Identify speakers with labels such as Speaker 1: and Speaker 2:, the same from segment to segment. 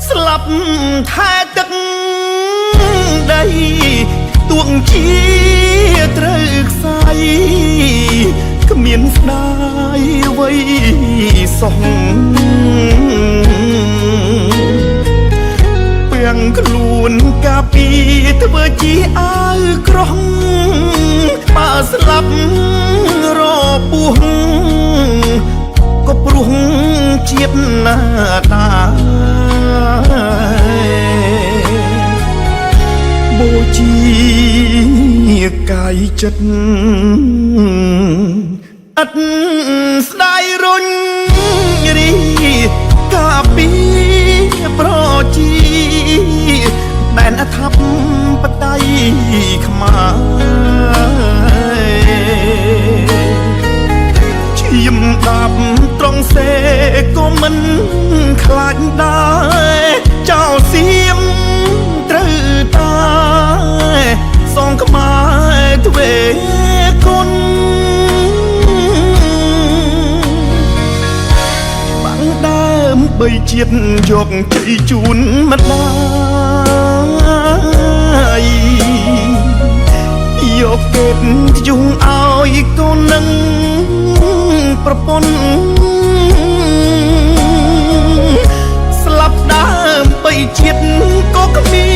Speaker 1: ស្លាប់ថែទឹកដីទួងជាត្រូវខ្សែគ្មានស្ដាយអ្វីសោះពាំងខ្លួនកាពីធ្វើជាអាវក្រោះបើស្លាប់រពោះក៏ព្រោះជាតិណាតាបូជាកាយចិត្តអត់ស្ដាយរុញរីកាពីប្រជាដែនអធិបតេយ្យខ្មែរឈាមដាប់ត្រង់សេក៏មិនខ្លាចដែរចោលសៀមត្រូវតែសងខ្មែរទ្វេគុណបាំងដើមបីជាតិយកជ័យជូនម្ដាយយកកេតយងឲ្យកូននឹងប្រពន្ធស្លាប់ដើមបីជាតិក៏គ្មា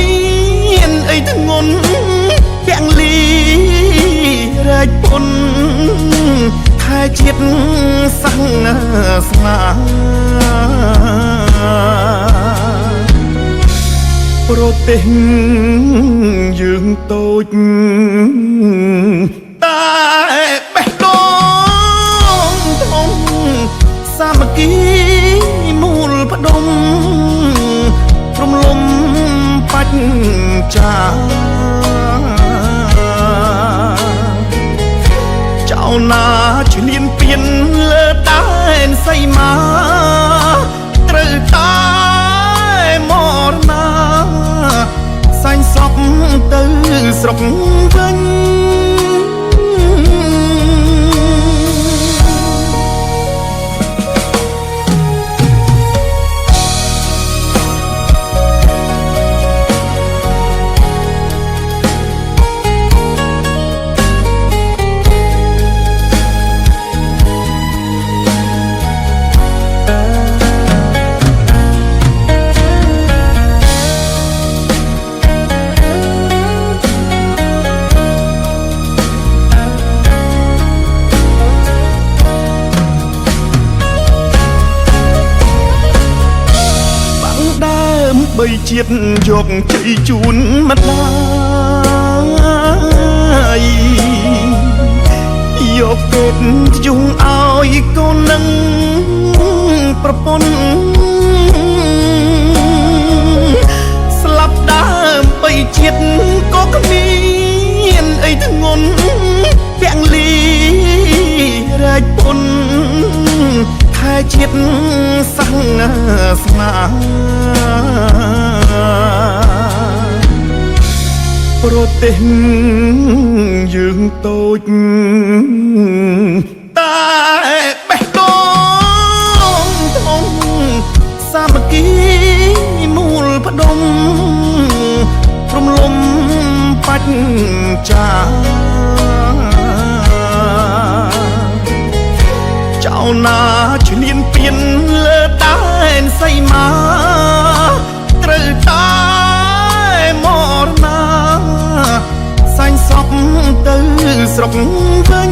Speaker 1: នអីធ្ងន់ទាំងលីរែកពុនខែជាតិសាសនាប្រទេសយើងតូចតែបេះដូងធំសាមគ្គីមូលផ្ដុំរំលំបច្ចាចៅណាឈ្លានពានលើដែនសីមាត្រូវតែមរណាសាញ់សពទៅស្រុកវិញបីជាតិយកជ័យជូនម្ដាយយកកេតយងឲ្យកូននឹងប្រពន្ធស្លាប់ដើមបីជាតិក៏គ្មានអីធ្ងន់ទាំងលីរែកពុនខែជាតិសាសនាប្រទេសយើងតូចតែបេះដូងធំសាមគ្គីមូលផ្ដុំរំលំបច្ចាចៅណាឈ្លានពានលើដែនសីមាត្រូវតែមរណាសាញ់សពទៅស្រុកវិញ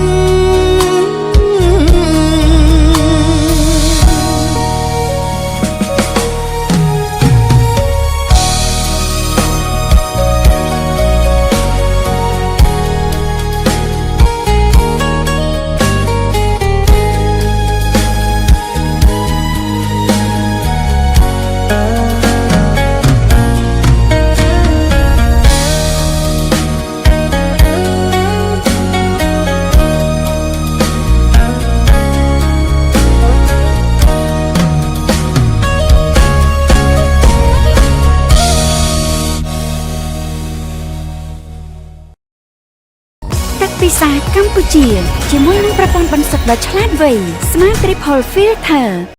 Speaker 1: ពិសាកម្ពុជាជាមួយនឹងប្រព័ន្ធបន្សុទ្ធដ៏ឆ្លាតវៃ Smart Triple Filter